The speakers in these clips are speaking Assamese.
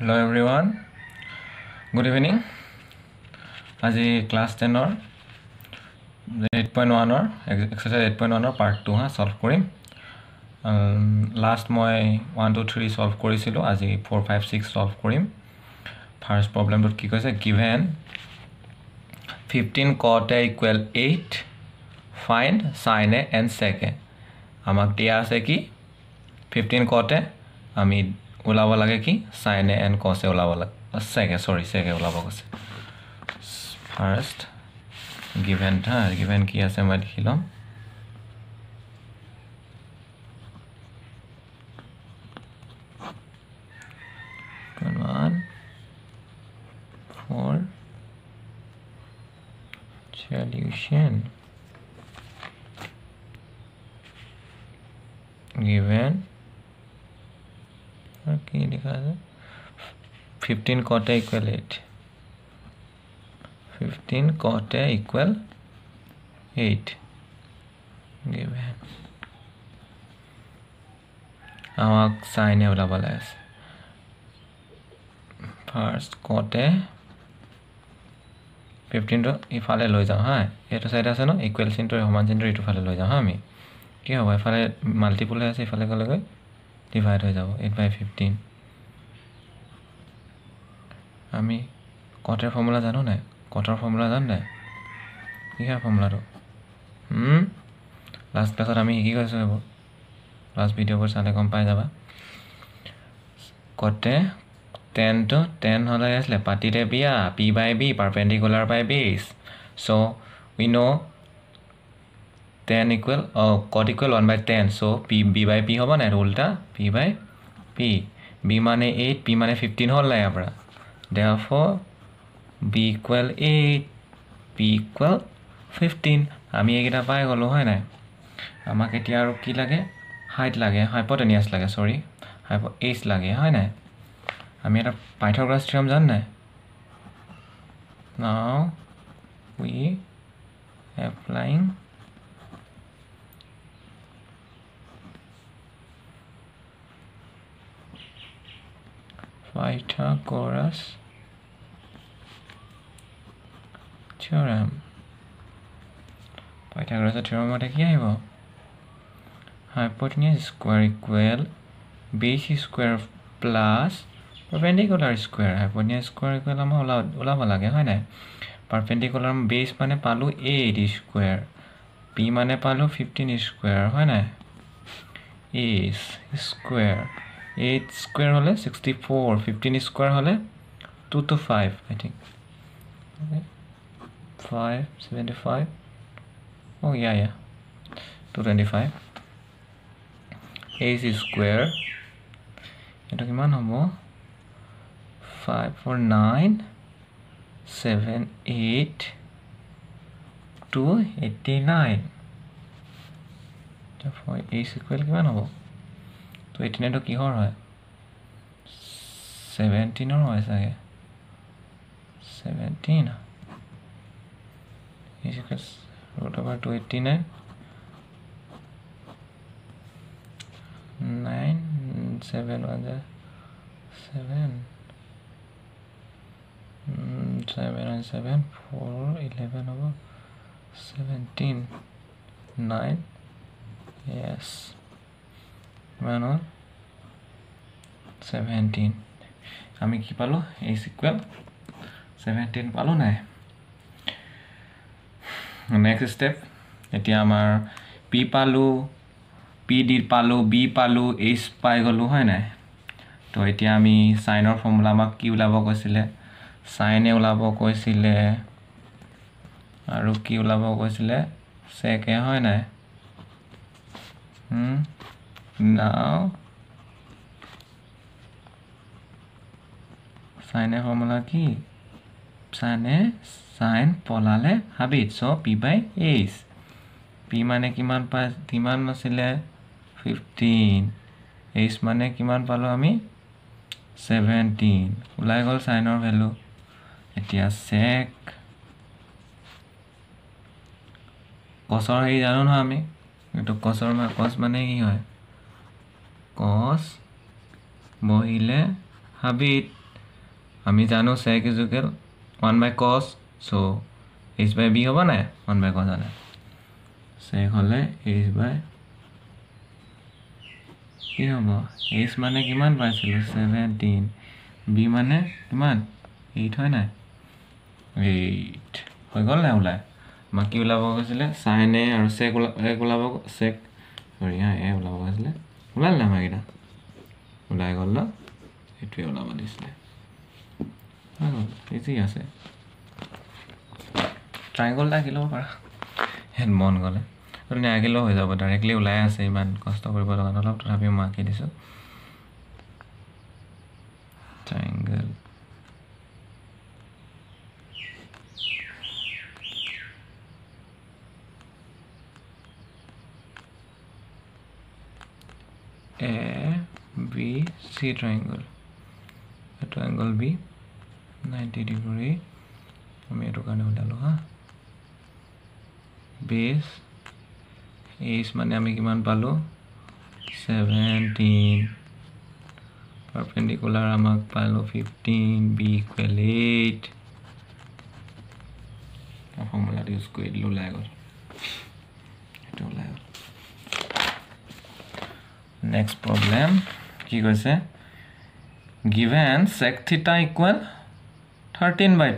Hello everyone, good evening. আজি class 10 or 8.1 or exercise 8.1 or part 2 solve কৰিম last মই 1 2 3 solve কৰিছিলো আজি 4 5 6 solve কৰিম first problem dot কি কৈছে given 15 cot a equal 8 find sin a and sec a আমাক দিয়া আছে কি 15 cot a আমি ওলাব লাগে কি sin a and cos a ওলাব লাগে sec a ওলাব কৈছে first given কি আছে মই লিখিলাম 1 for solution given okay लिखा है 15 cot a equal 8 15 cot a equal 8 given আমাক sin a ওলাব লাগে first cot a 15 to ইফালে লৈ যাও হা এটো সাইড আছে ন ইকুৱেল চিনটো সমান চিনটো ইটো ফালে লৈ যাও হা আমি কি হ'ব ইফালে মাল্টিপল আছে ইফালে গলে গৈ ডিভাইড হৈ যাব 8/15 আমি cot এর ফর্মুলা জানো না cot এর ফর্মুলা জান না কি হয় ফর্মুলাটো লাস্ট ক্লাসত আমি কি কৈছো হ'ব লাস্ট ভিডিও પર চালে কম পাই যাবা cot 10 to 10 হলে আসলে পাটিতে বিয়া p/b perpendicular by base so we know 10 equal cot equal 1/10 so b/p হবে না উল্টা p/p b মানে 8 p মানে 15 হল নাই আপরা therefore b equal 8 p equal 15 আমি এগিটা পাই গলো হয় না আমাক এতিয়া আৰু কি লাগে হাইট লাগে হাইপোটেনিয়াস লাগে সরি h লাগে হয় না আমি এটা পাইথাগোরাস থিওরাম জান না now we applying Pythagoras theorem Pythagoras theorem মতে কি আহিব hypotenuse square equal base square plus perpendicular square hypotenuse square equal আমা ওলাব লাগে হয় না perpendicular base মানে পালো 8 square p মানে পালো 15 square হয় না a square 8 square hole 64 15 square hole 2 to 5 I think okay 575 oh yeah 225 a square এটা কিমান হ'ব 5 4 9 7 8 2 89 therefore a equal কিমান হ'ব তো 89 তো কিহৰ হয় 17 or হয় সাগে 17 is equals root over 289 9 7 1 7 7 and 7 4 11 over 17 9 yes মানে 17 আমি কি পালো h equal 17 পালো নাই নেক্সট স্টেপ এতিয়া আমাৰ p পালো p d পালো b পালো h পাই গলো হয় নাই তো এতিয়া আমি সাইনৰ ফৰ্মুলা আমাক কি ওলাব কৈছিলে sin a ওলাব কৈছিলে আৰু কি ওলাব কৈছিলে sec a হয় নাই now sin a formula কি sin পলালে হাবিত so p/h p মানে কিমান পাই কিমান আছিল 15 h মানে কিমান পালো আমি 17 ওলাই গল সাইনৰ ভ্যালু এতিয়া sec cosৰ হেই জানো না আমি এটো cosৰ cos মানে কি হয় cos বহিলে হাবিত আমি জানো sec is equal 1 by cos so h by b होगा ना 1 by cos आना sec होले h by কি হ'ব h মানে কিমান পাইছিলো 17 b মানে কিমান 8 হয় না 8 হৈ গল না ওলাই মা কি ওলাব গৈছিলে sin a আৰু sec ওলাব sec সৰি হা a ওলাব গৈছিলে ওলাল না মাগিনা ওলাই গল না এটোৱে ওলাব দিছিলে ইজি আছে ট্ৰায়াঙ্গল আঁকি ল'ব পাৰা হেড মন গ'লে তুমি আঁকিলেও হৈ যাব ডাইৰেক্টলি ওলাই আছে ইমান কষ্ট কৰিব লগা অলপ তথাপিও মই আঁকি দিছোঁ ট্ৰায়াঙ্গল A B C triangle triangle B 90 degree আমি এটো কানে উলালো হা বেস h মানে আমি কিমান পালো 17 perpendicular আমাক পালো 15 b equal 8 ফর্মুলা ইউজ কৰি দিলো লাগল এটো লাগল next problem কি কৈছে given sec theta equal 13 by 2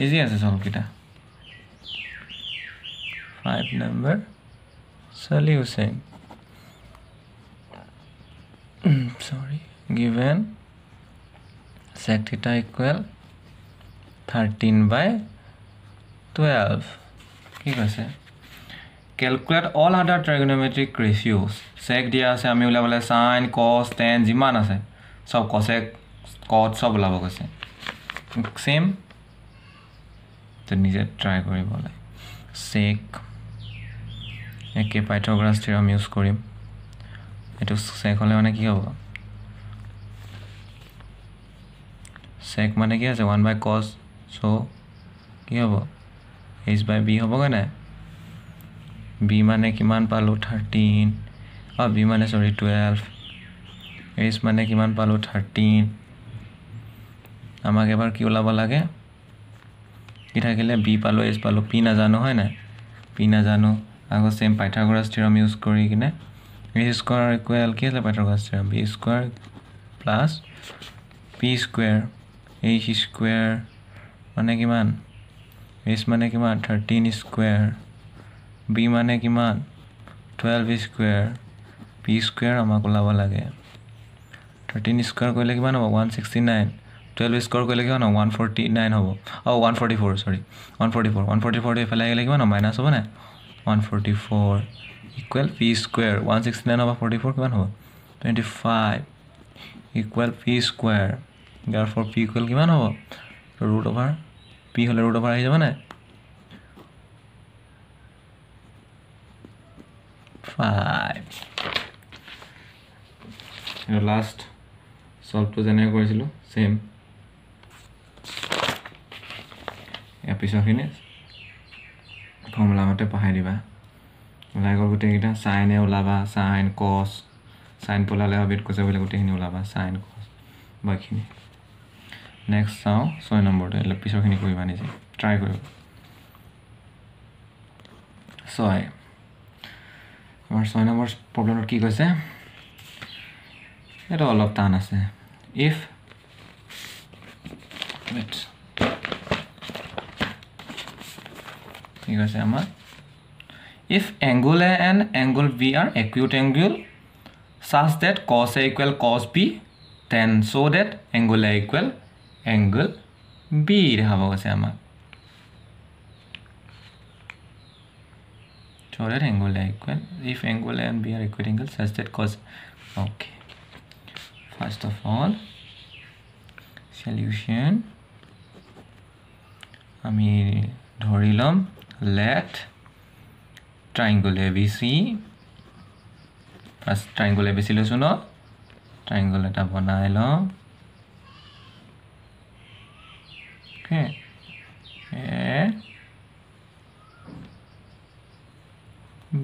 easy as solve kita 5 number solution sorry given sec theta equal 13 by 12 কি কৈছে calculate all other trigonometric ratios sec দিয়া আছে আমি উলাবলে sin cos tan জিমান আছে সব cosec cot সব উলাব গৈছে সেম তো নিজে ট্রাই কৰিবলে sec একে পাইথাগোৰাস থিওৰাম ইউজ কৰিম এটো sec হলে মানে কি হ'ব sec মানে কি আছে 1 by cos so কি হ'ব h by b হ'ব না b মানে কিমান পালো 13 b মানে সরি 12 h মানে কিমান পালো 13 আমাক এবাৰ কি ওলাব লাগে কি থাকিলে b পালো h পালো p না জানো হয় না p না জানো আগো সেম পাইথাগোরাস থিওরাম ইউজ কৰি কিনে a স্কয়ার ইকুয়াল কি আছে Pythagoras theorem b square plus p square h square মানে কিমান h মানে কিমান 13 স্কয়ার b মানে কিমান 12 স্কয়ার p স্কয়ার আমাক ওলাব লাগে 13 স্কয়ার কইলে কিমান হ'ব 169 12 স্কয়ার কইলে কিমান হ'ব 149 হ'ব 144 সরি 144 এফালে গলে কিমান মাইনাস হ'ব না 144 ইকুয়াল p স্কয়ার 169 over 44 কিমান হ'ব 25 equal p square therefore p equal কিমান হ'ব root over p হলে root over আহি যাব না 5 last solve to জেনে কৰিছিলো same এপিসোডখিনি ফর্মুলা মতে পঢ়াই দিবা লাগল গুটে কিটা sin এ ওলাবা sin cos sin পোলালে হবিত কৈছে বলে গুটেখিনি ওলাবা sin cos বাকিনি নেক্সট চাও 6 নম্বৰটো এপিসোডখিনি কৰিবা নিজে ট্ৰাই কৰিবা 6 আমার 6 নম্বর প্রবলেমত কি কৈছে এটা অলপ টান আছে if wait ঠিক আছে আমার if angle A and angle B are acute angle such that cos A equal cos B then so that angle A equal angle B দেখাব গৈছে আমার so that angle A equal if angle A and B are acute angle such that cos okay first of all solution আমি ধৰিলম let triangle ABC first triangle ABC লৈছো ন triangle এটা বনাই লম okay A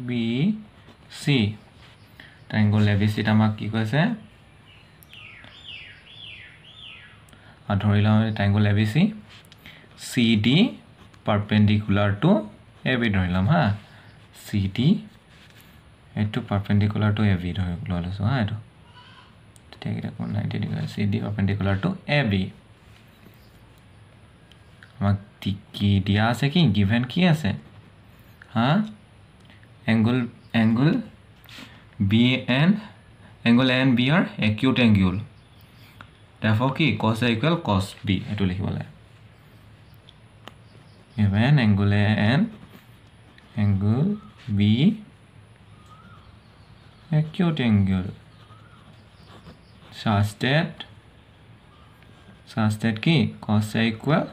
B C triangle ABC টা আমাক কি কৈছে ধৰি লওঁ ট্ৰায়াঙ্গল ABC CD perpendicular to AB ধৰি লম হা CD এটো perpendicular to AB ধৰি লৈছো হা এটো ঠিক আছে 90 degree CD perpendicular to AB আমাক কি দিয়া আছে কি given কি আছে হা angle B and angle A and B are acute angle therefore কি cos A equal cos B এটো লিখিব লাগে given angle A and angle B acute angle such that কি cos A equal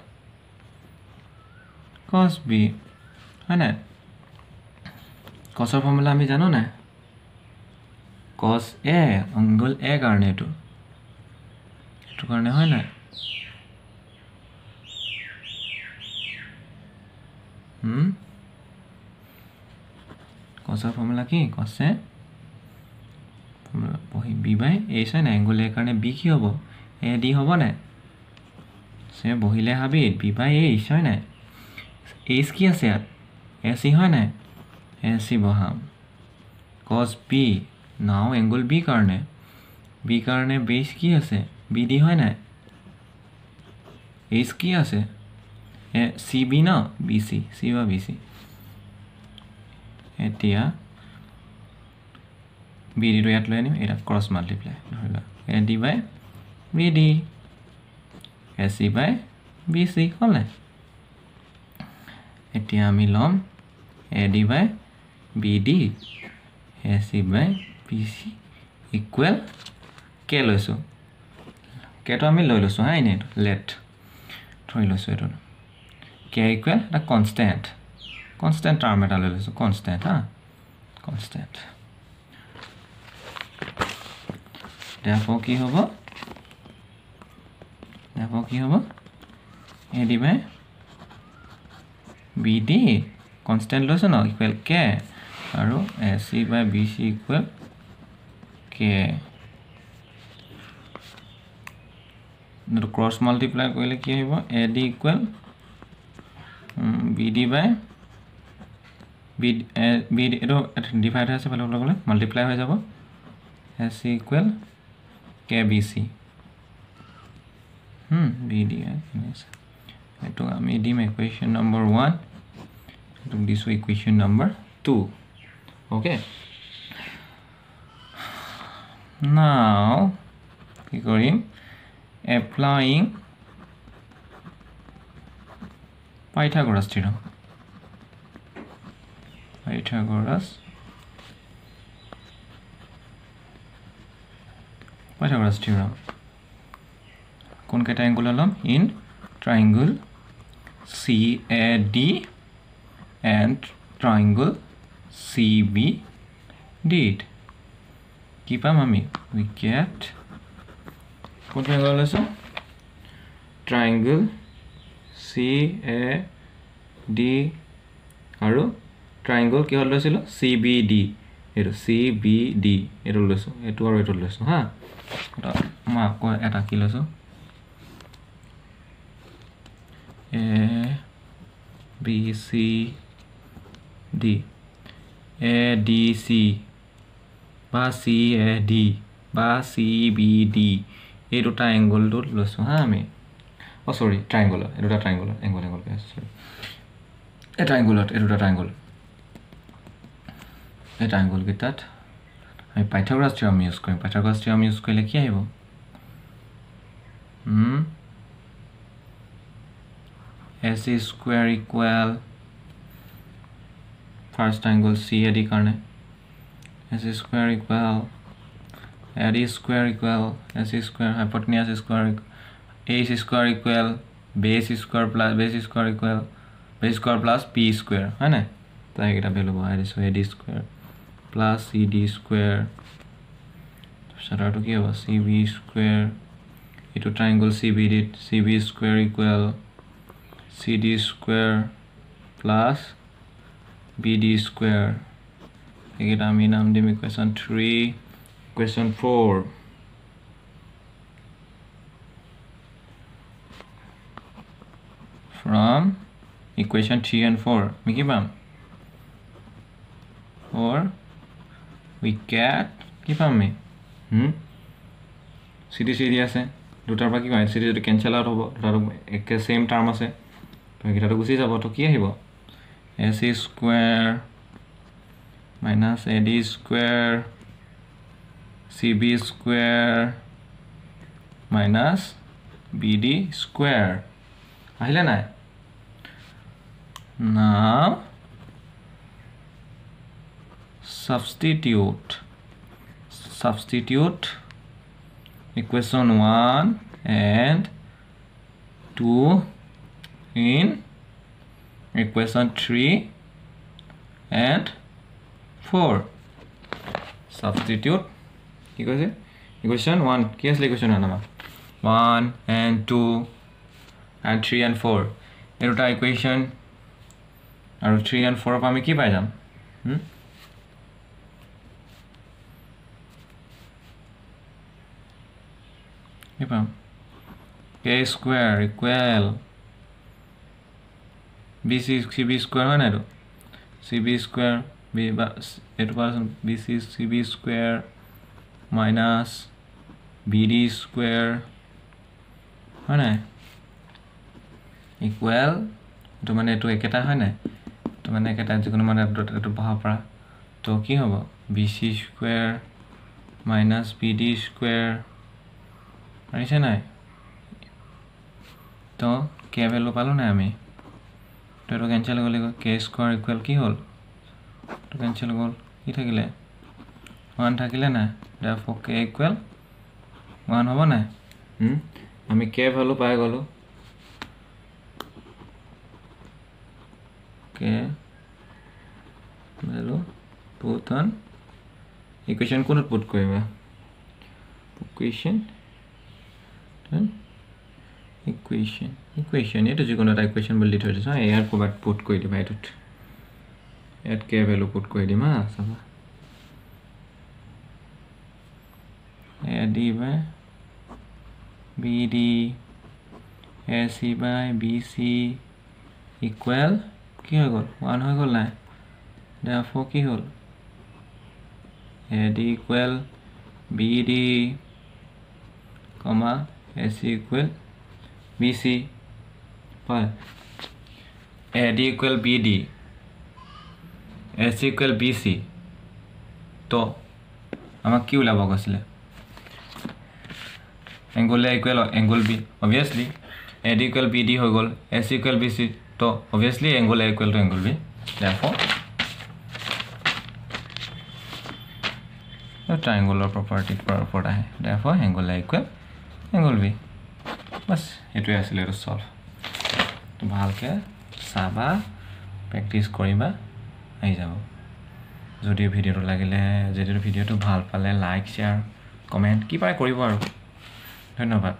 cos B है ना cos এর ফর্মুলা আমি জানো না cos A angle A কারণে এটো কারণে হয় না cos এর ফর্মুলা কি cos A বহি B by A হয় না angle A কারণে B কি হবে AD হবে না সে বহিলে হাবি B by A হয় না AC কি আছে AC হয় না AC বহাম cos B now angle B কারণে base কি আছে BD হয় না AC কি আছে CB না BC C বা BC এতিয়া BD টো ইয়াত লৈ আনিম এটা ক্রস মাল্টিপ্লাই ধৰিবা AD by BD AC by BC হল এতিয়া আমি লম AD by BD AC by BC equal কে লৈছো কেটো আমি লৈ লৈছো হা ইনে লেট ধৰি লৈছো এটো কে equal এটা constant term এটা লৈ লৈছো constant হা constant therefore কি হ'ব AD by BD constant লৈছো ন equal k আৰু AC by BC equal k নটো ক্ৰস মাল্টিপ্লাই কৰিলে কি হ'ব AD equal BD by BD এটো ডিভাইড আছে ভালো লাগলে মাল্টিপ্লাই হৈ যাব AC equal KBC BD এটো আমি দিম ইকুয়েশন নাম্বার 1 এটো দিছো ইকুয়েশন নাম্বার 2 okay now কি কৰিম applying Pythagoras theorem কোন কেটা অ্যাঙ্গেল হলাম in triangle CAD and triangle CBD কি পাম আমি we get কোন ট্রায়াঙ্গল আছে ট্রায়াঙ্গল CAD আৰু ট্ৰায়াঙ্গল কি হল লৈছিল CBD এটো CBD এটো লৈছো এটো আৰু এটো লৈছো হা মা কো এটা কি লৈছো ABCD ADC বা CAD বা CBD এই দুটা অ্যাঙ্গল টো লৈছো হা আমি সরি ট্রায়াঙ্গল এই দুটা ট্রায়াঙ্গল অ্যাঙ্গল সরি এই ট্রায়াঙ্গল এই ট্রায়াঙ্গল কিটাত আমি পাইথাগোরাস থিওরাম ইউজ কৰিম পাইথাগোৰাস থিওৰাম ইউজ কৰিলে কি আহিব AC square equal first angle CAD কাৰণে AC square equal AD square equal AC square hypotenuse square AC square equal base square plus B square है ना तो ये कितना वैल्यू है इसको AD square plus CD square सारा तो क्या हुआ CB square ये तो triangle CB square equal CD square plus BD square ये कितना मी नाम दे में question 3 question 4 from equation 3 and 4 আমি কি পাম 4 we get কি পাম আমি cd আছে দুটাৰ পৰা কি হয় cd যদি ক্যান্সেল আউট হ'ব দুটাৰ একে সেম টার্ম আছে তো এটাটো গুছি যাব তো কি আহিব ac square minus ad square cb square minus bd square আহিলে নাই now substitute equation 1 and 2 in equation 3 and 4 substitute equation 1 কি আছে equation 1 and 2 and 3 and 4 এটা equation আৰু 3 and 4 আমি কি পাই যাম কি পাম k square equal bc cb square হয় না তো cb square b এটো person bc cb square minus bd square হয় না equal তো মানে এটো একেটা হয় না তো মানে একেটা যিকোনো মানে এটো বহা পৰা তো কি হ'ব bc square minus bd square আইছে নাই তো k ভ্যালু পালো না আমি তো এটো ক্যান্সেল গলে k স্কয়ার ইকুয়াল কি হল তো ক্যান্সেল গল কি থাকিলে 1 থাকিলে না therefore k ইকুয়াল 1 হ'ব না আমি k ভ্যালু পাই গলো k value put on equation কোনত put কৰিবা equation এটা যিকোনো এটা equation বুলি থৈ দিছো ইয়াৰ কোবাত put কৰি দিবা এটোত এট k ভ্যালু put কৰি দিমা চাবা ad by bd ac by bc equal কি হৈ গল 1 হৈ গল না therefore কি হল ad equal bd comma ac equal bc পাই ad equal bd ac equal bc তো আমাক কি ওলাব গৈছিলে angle equal angle b obviously ad equal bd হৈ গল ac equal bc তো obviously angle equal to angle b therefore the triangular property for ahe therefore angle equal angle b बस এটোই আছিল এটো সলভ তো ভালকে সাবা প্র্যাকটিস কৰিবা আই যাব যদি ভিডিওটো লাগিলে যদি ভিডিওটো ভাল পালে লাইক শেয়ার কমেন্ট কি পায় কৰিব আৰু ধন্যবাদ